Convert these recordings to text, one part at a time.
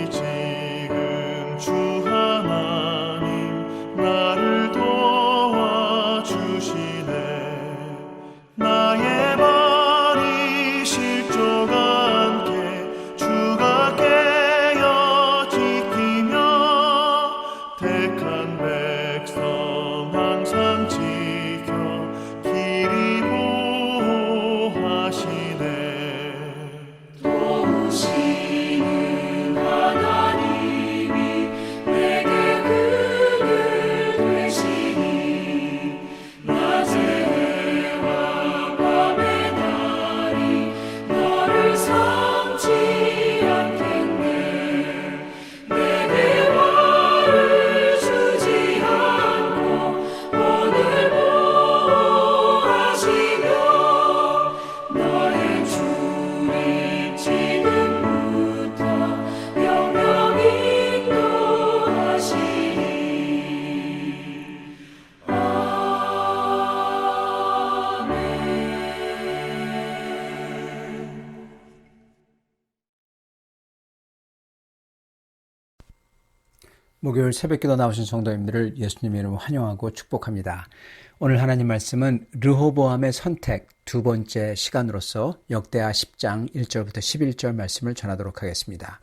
지금 주 하나님 나를 도와주시네. 나의 발이 실족 않게 주가 깨어 지키며 택한 백성 항상 지켜 길이 보호하시네. 도우시는 하나님이 내게 그늘 되시니 낮의 해와 밤의 달이 너를 삼지 않겠네. 내게 벌을 주지 않고 오늘 보호하시며 너의 주님 지금부터 영영 인도하시니. 아멘. 목요일 새벽기도 나오신 성도님들을 예수님의 이름으로 환영하고 축복합니다. 오늘 하나님 말씀은 르호보암의 선택 두 번째 시간으로서 역대하 10장 1절부터 11절 말씀을 전하도록 하겠습니다.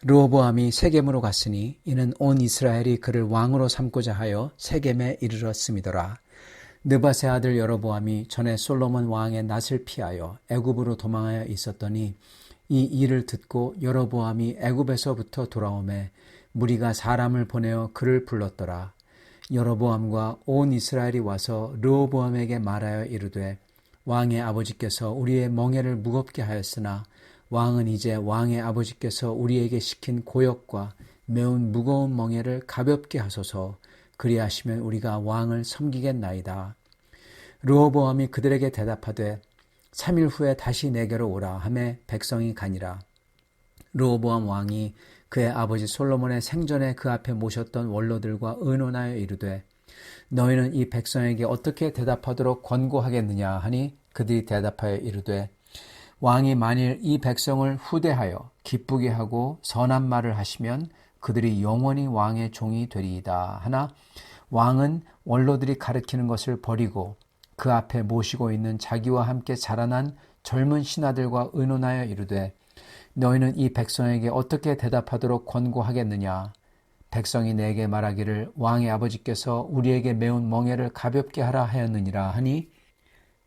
르호보암이 세겜으로 갔으니 이는 온 이스라엘이 그를 왕으로 삼고자 하여 세겜에 이르렀음이더라. 느밧의 아들 여로보암이 전에 솔로몬 왕의 낯을 피하여 애굽으로 도망하여 있었더니 이 일을 듣고 여로보암이 애굽에서부터 돌아오매 무리가 사람을 보내어 그를 불렀더라. 여로보암과 온 이스라엘이 와서 르호보암에게 말하여 이르되 왕의 아버지께서 우리의 멍에를 무겁게 하였으나 왕은 이제 왕의 아버지께서 우리에게 시킨 고역과 매운 무거운 멍에를 가볍게 하소서. 그리하시면 우리가 왕을 섬기겠나이다. 르호보암이 그들에게 대답하되 3일 후에 다시 내게로 오라 하매 백성이 가니라. 르호보암 왕이 그의 아버지 솔로몬의 생전에 그 앞에 모셨던 원로들과 의논하여 이르되 너희는 이 백성에게 어떻게 대답하도록 권고하겠느냐 하니 그들이 대답하여 이르되 왕이 만일 이 백성을 후대하여 기쁘게 하고 선한 말을 하시면 그들이 영원히 왕의 종이 되리이다 하나 왕은 원로들이 가르치는 것을 버리고 그 앞에 모시고 있는 자기와 함께 자라난 젊은 신하들과 의논하여 이르되 너희는 이 백성에게 어떻게 대답하도록 권고하겠느냐. 백성이 내게 말하기를 왕의 아버지께서 우리에게 매운 멍에를 가볍게 하라 하였느니라 하니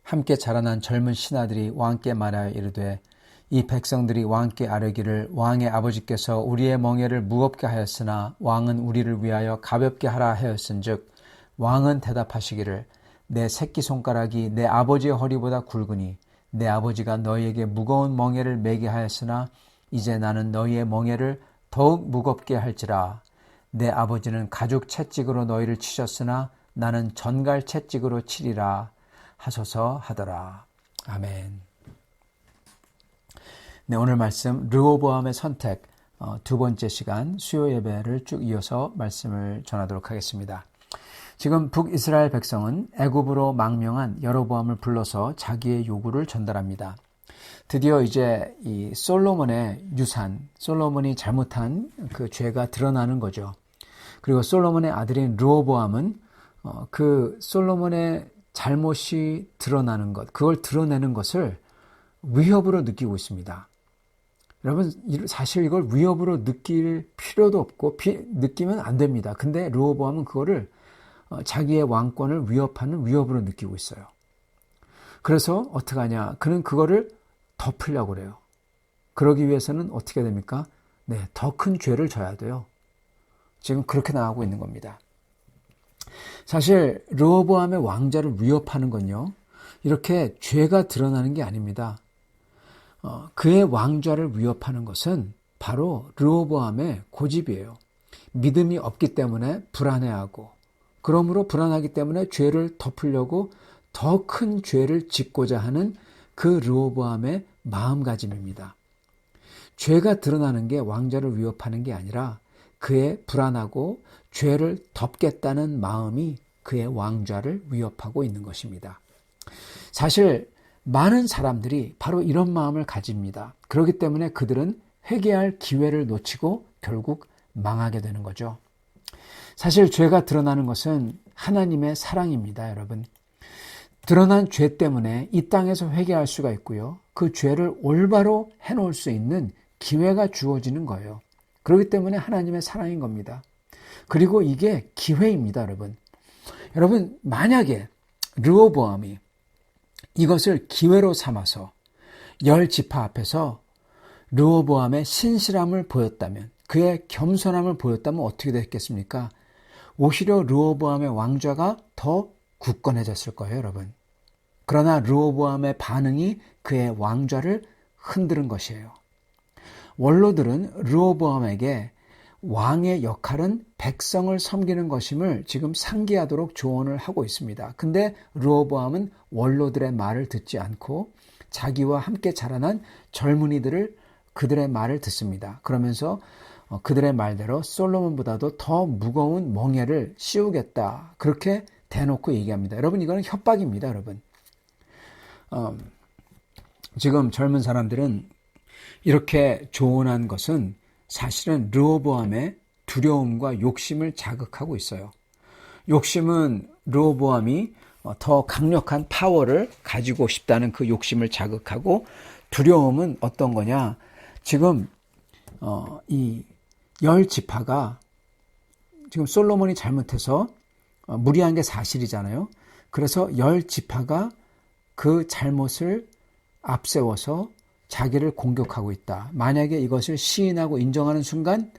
함께 자라난 젊은 신하들이 왕께 말하여 이르되 이 백성들이 왕께 아뢰기를 왕의 아버지께서 우리의 멍에를 무겁게 하였으나 왕은 우리를 위하여 가볍게 하라 하였은즉 왕은 대답하시기를 내 새끼손가락이 내 아버지의 허리보다 굵으니 내 아버지가 너희에게 무거운 멍에를 매게 하였으나 이제 나는 너희의 멍에를 더욱 무겁게 할지라. 내 아버지는 가죽 채찍으로 너희를 치셨으나 나는 전갈 채찍으로 치리라 하소서 하더라. 아멘. 네, 오늘 말씀 르호보암의 선택 두 번째 시간 수요 예배를 쭉 이어서 말씀을 전하도록 하겠습니다. 지금 북이스라엘 백성은 애굽으로 망명한 여로보암을 불러서 자기의 요구를 전달합니다. 드디어 이제 이 솔로몬의 유산, 솔로몬이 잘못한 그 죄가 드러나는 거죠. 그리고 솔로몬의 아들인 르호보암은 그 솔로몬의 잘못이 드러나는 것, 그걸 드러내는 것을 위협으로 느끼고 있습니다. 여러분, 사실 이걸 위협으로 느낄 필요도 없고 느끼면 안 됩니다. 근데 르호보암은 그거를 자기의 왕권을 위협하는 위협으로 느끼고 있어요. 그래서 어떻게 하냐? 그는 그거를 덮으려고 그래요. 그러기 위해서는 어떻게 됩니까? 네, 더 큰 죄를 져야 돼요. 지금 그렇게 나가고 있는 겁니다. 사실 르호보암의 왕자를 위협하는 건요, 이렇게 죄가 드러나는 게 아닙니다. 그의 왕좌를 위협하는 것은 바로 르호보암의 고집이에요. 믿음이 없기 때문에 불안해하고, 그러므로 불안하기 때문에 죄를 덮으려고 더 큰 죄를 짓고자 하는 그 르호보암의 마음가짐입니다. 죄가 드러나는 게 왕좌를 위협하는 게 아니라 그의 불안하고 죄를 덮겠다는 마음이 그의 왕좌를 위협하고 있는 것입니다. 사실 많은 사람들이 바로 이런 마음을 가집니다. 그렇기 때문에 그들은 회개할 기회를 놓치고 결국 망하게 되는 거죠. 사실 죄가 드러나는 것은 하나님의 사랑입니다, 여러분. 드러난 죄 때문에 이 땅에서 회개할 수가 있고요. 그 죄를 올바로 해놓을 수 있는 기회가 주어지는 거예요. 그렇기 때문에 하나님의 사랑인 겁니다. 그리고 이게 기회입니다, 여러분. 여러분, 만약에 르호보암이 이것을 기회로 삼아서 10지파 앞에서 르호보암의 신실함을 보였다면, 그의 겸손함을 보였다면 어떻게 됐겠습니까? 오히려 르호보암의 왕좌가 더 굳건해졌을 거예요, 여러분. 그러나 르호보암의 반응이 그의 왕좌를 흔드는 것이에요. 원로들은 르호보암에게 왕의 역할은 백성을 섬기는 것임을 지금 상기하도록 조언을 하고 있습니다. 근데 르호보암은 원로들의 말을 듣지 않고 자기와 함께 자라난 젊은이들을 그들의 말을 듣습니다. 그러면서 그들의 말대로 솔로몬보다도 더 무거운 멍에를 씌우겠다. 그렇게 대놓고 얘기합니다. 여러분, 이거는 협박입니다, 여러분. 지금 젊은 사람들은 이렇게 조언한 것은 사실은 르호보암의 두려움과 욕심을 자극하고 있어요. 욕심은 르호보암이 더 강력한 파워를 가지고 싶다는 그 욕심을 자극하고, 두려움은 어떤 거냐? 지금 이 10지파가 지금 솔로몬이 잘못해서 무리한 게 사실이잖아요. 그래서 10지파가 그 잘못을 앞세워서 자기를 공격하고 있다. 만약에 이것을 시인하고 인정하는 순간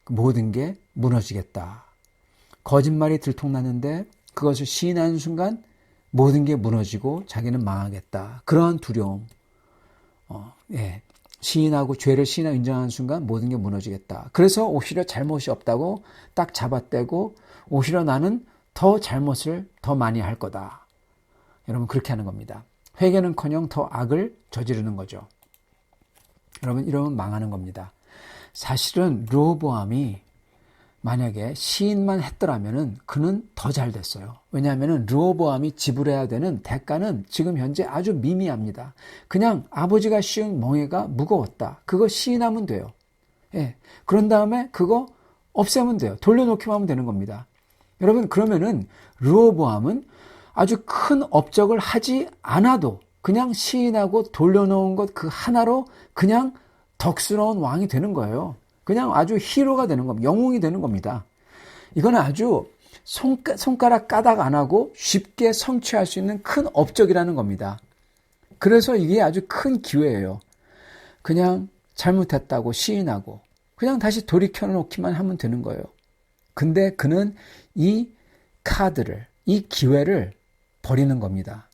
모든 게 무너지겠다. 거짓말이 들통났는데 그것을 시인하는 순간 모든 게 무너지고 자기는 망하겠다. 그러한 두려움. 시인하고 죄를 시인하고 인정하는 순간 모든 게 무너지겠다. 그래서 오히려 잘못이 없다고 딱 잡아떼고 오히려 나는 더 잘못을 더 많이 할 거다. 여러분, 그렇게 하는 겁니다. 회개는커녕 더 악을 저지르는 거죠. 여러분, 이러면 망하는 겁니다. 사실은 르호보암이 만약에 시인만 했더라면은 그는 더 잘 됐어요. 왜냐하면은 르호보암이 지불해야 되는 대가는 지금 현재 아주 미미합니다. 그냥 아버지가 씌운 멍에가 무거웠다. 그거 시인하면 돼요. 그런 다음에 그거 없애면 돼요. 돌려놓기만 하면 되는 겁니다. 여러분, 그러면은 르호보암은 아주 큰 업적을 하지 않아도 그냥 시인하고 돌려놓은 것 그 하나로 그냥 덕스러운 왕이 되는 거예요. 그냥 아주 히로가 되는 겁니다. 영웅이 되는 겁니다. 이건 아주 손가락 까닥 안 하고 쉽게 성취할 수 있는 큰 업적이라는 겁니다. 그래서 이게 아주 큰 기회예요. 그냥 잘못했다고 시인하고 그냥 다시 돌이켜놓기만 하면 되는 거예요. 근데 그는 이 카드를, 이 기회를 버리는 겁니다.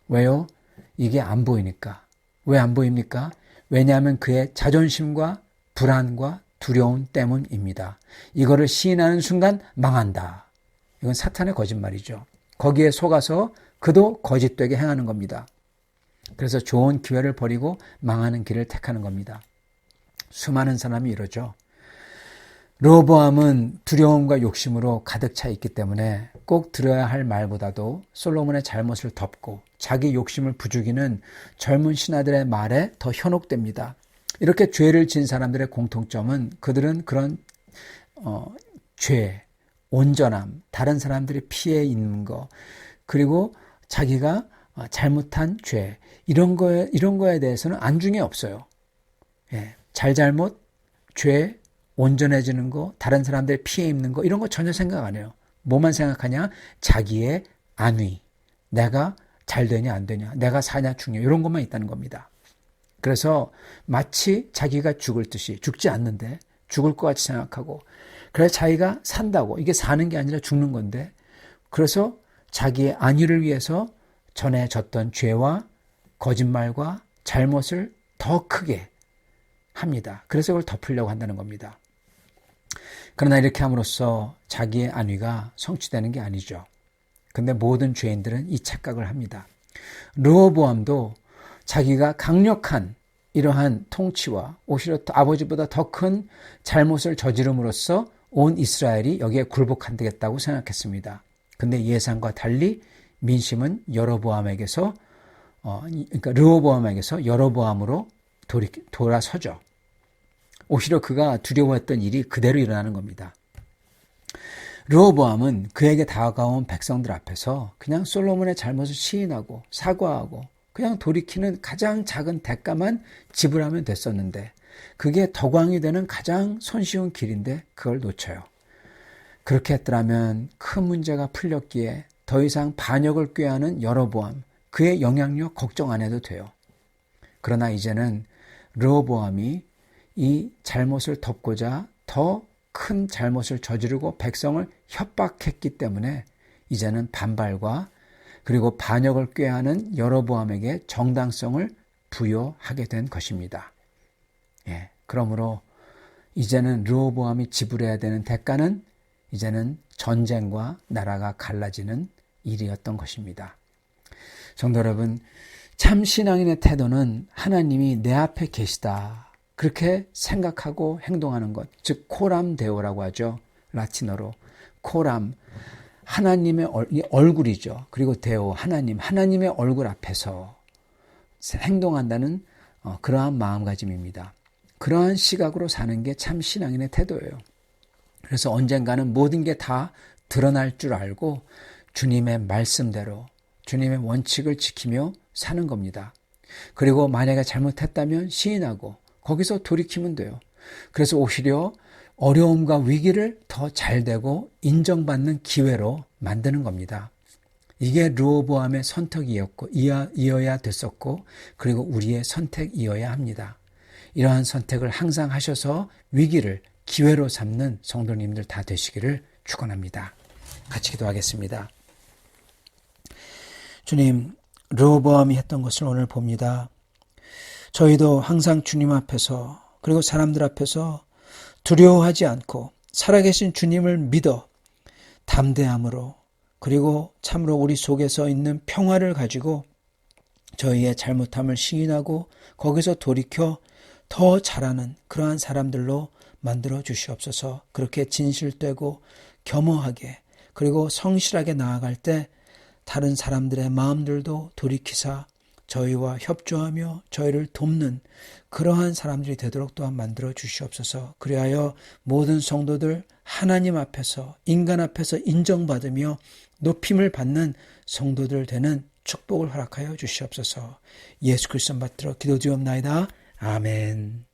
왜요? 이게 안 보이니까. 왜 안 보입니까? 왜냐하면 그의 자존심과 불안과 두려움 때문입니다. 이거를 시인하는 순간 망한다. 이건 사탄의 거짓말이죠. 거기에 속아서 그도 거짓되게 행하는 겁니다. 그래서 좋은 기회를 버리고 망하는 길을 택하는 겁니다. 수많은 사람이 이러죠. 르호보암은 두려움과 욕심으로 가득 차 있기 때문에 꼭 들어야 할 말보다도 솔로몬의 잘못을 덮고 자기 욕심을 부추기는 젊은 신하들의 말에 더 현혹됩니다. 이렇게 죄를 지은 사람들의 공통점은 그들은 그런 죄, 온전함, 다른 사람들이 피해 있는 거, 그리고 자기가 잘못한 죄, 이런 거에 대해서는 안중에 없어요. 잘잘못, 죄, 온전해지는 거, 다른 사람들의 피해 입는 거, 이런 거 전혀 생각 안 해요. 뭐만 생각하냐? 자기의 안위, 내가 잘 되냐 안 되냐, 내가 사냐 죽냐, 이런 것만 있다는 겁니다. 그래서 마치 자기가 죽을 듯이, 죽지 않는데 죽을 것 같이 생각하고, 그래서 자기가 산다고, 이게 사는 게 아니라 죽는 건데, 그래서 자기의 안위를 위해서 전에 졌던 죄와 거짓말과 잘못을 더 크게 합니다. 그래서 그걸 덮으려고 한다는 겁니다. 그러나 이렇게 함으로써 자기의 안위가 성취되는 게 아니죠. 근데 모든 죄인들은 이 착각을 합니다. 르호보암도 자기가 강력한 이러한 통치와 오히려 아버지보다 더 큰 잘못을 저지름으로써 온 이스라엘이 여기에 굴복하겠다고 생각했습니다. 근데 예상과 달리 민심은 그러니까 르호보암에게서 여로보암으로 돌아서죠. 오히려 그가 두려워했던 일이 그대로 일어나는 겁니다. 르호보암은 그에게 다가온 백성들 앞에서 그냥 솔로몬의 잘못을 시인하고 사과하고 그냥 돌이키는 가장 작은 대가만 지불하면 됐었는데 그게 덕왕이 되는 가장 손쉬운 길인데 그걸 놓쳐요. 그렇게 했더라면 큰 문제가 풀렸기에 더 이상 반역을 꾀하는 여로보암, 그의 영향력 걱정 안 해도 돼요. 그러나 이제는 르호보암이 이 잘못을 덮고자 더 큰 잘못을 저지르고 백성을 협박했기 때문에 이제는 반발과 그리고 반역을 꾀하는 여로보암에게 정당성을 부여하게 된 것입니다. 그러므로 이제는 르호보암이 지불해야 되는 대가는 이제는 전쟁과 나라가 갈라지는 일이었던 것입니다. 성도 여러분, 참 신앙인의 태도는 하나님이 내 앞에 계시다 그렇게 생각하고 행동하는 것, 즉 코람 데오라고 하죠. 라틴어로 코람, 하나님의 얼굴이죠. 그리고 데오, 하나님의 얼굴 앞에서 행동한다는 그러한 마음가짐입니다. 그러한 시각으로 사는 게 참 신앙인의 태도예요. 그래서 언젠가는 모든 게 다 드러날 줄 알고 주님의 말씀대로 주님의 원칙을 지키며 사는 겁니다. 그리고 만약에 잘못했다면 시인하고 거기서 돌이키면 돼요. 그래서 오히려 어려움과 위기를 더 잘되고 인정받는 기회로 만드는 겁니다. 이게 르호보암의 선택이어야 됐었고 그리고 우리의 선택이어야 합니다. 이러한 선택을 항상 하셔서 위기를 기회로 삼는 성도님들 다 되시기를 축원합니다. 같이 기도하겠습니다. 주님, 르호보암이 했던 것을 오늘 봅니다. 저희도 항상 주님 앞에서 그리고 사람들 앞에서 두려워하지 않고 살아계신 주님을 믿어 담대함으로 그리고 참으로 우리 속에서 있는 평화를 가지고 저희의 잘못함을 시인하고 거기서 돌이켜 더 잘하는 그러한 사람들로 만들어 주시옵소서. 그렇게 진실되고 겸허하게 그리고 성실하게 나아갈 때 다른 사람들의 마음들도 돌이키사 저희와 협조하며 저희를 돕는 그러한 사람들이 되도록 또한 만들어 주시옵소서. 그리하여 모든 성도들 하나님 앞에서 인간 앞에서 인정받으며 높임을 받는 성도들 되는 축복을 허락하여 주시옵소서. 예수 그리스도 받들어 기도드리옵나이다. 아멘.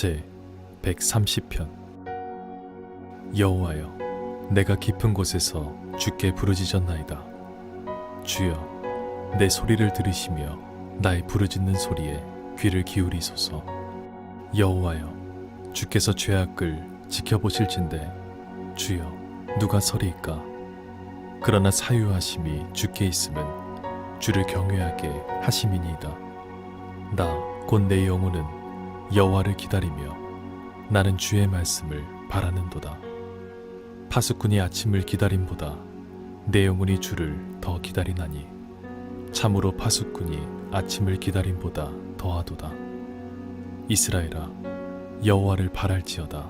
제 130편. 여호와여, 내가 깊은 곳에서 주께 부르짖었나이다. 주여, 내 소리를 들으시며 나의 부르짖는 소리에 귀를 기울이소서. 여호와여, 주께서 죄악을 지켜보실진대 주여, 누가 서리이까? 그러나 사유하심이 주께 있음은 주를 경외하게 하심이니이다. 나 곧 내 영혼은 여호와를 기다리며 나는 주의 말씀을 바라는도다. 파수꾼이 아침을 기다림보다 내 영혼이 주를 더 기다리나니 참으로 파수꾼이 아침을 기다림보다 더하도다. 이스라엘아, 여호와를 바랄지어다.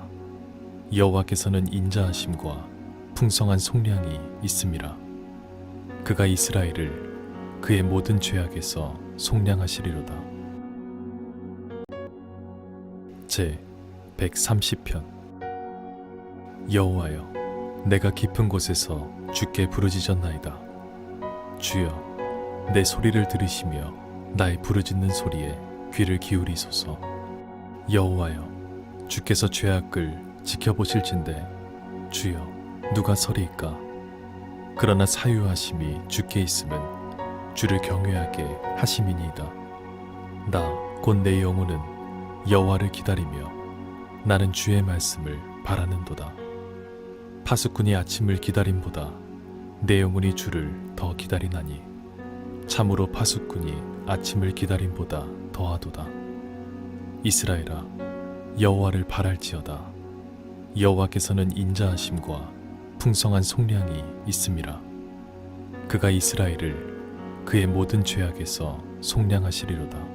여호와께서는 인자하심과 풍성한 속량이 있음이라. 그가 이스라엘을 그의 모든 죄악에서 속량하시리로다. 제 130편. 여호와여, 내가 깊은 곳에서 주께 부르짖었나이다. 주여, 내 소리를 들으시며 나의 부르짖는 소리에 귀를 기울이소서. 여호와여, 주께서 죄악을 지켜보실진대 주여, 누가 서리이까? 그러나 사유하심이 주께 있음은 주를 경외하게 하심이니이다. 나 곧 내 영혼은 여호와를 기다리며 나는 주의 말씀을 바라는도다. 파수꾼이 아침을 기다림보다 내 영혼이 주를 더 기다리나니 참으로 파수꾼이 아침을 기다림보다 더하도다. 이스라엘아, 여호와를 바랄지어다. 여호와께서는 인자하심과 풍성한 속량이 있음이라. 그가 이스라엘을 그의 모든 죄악에서 속량하시리로다.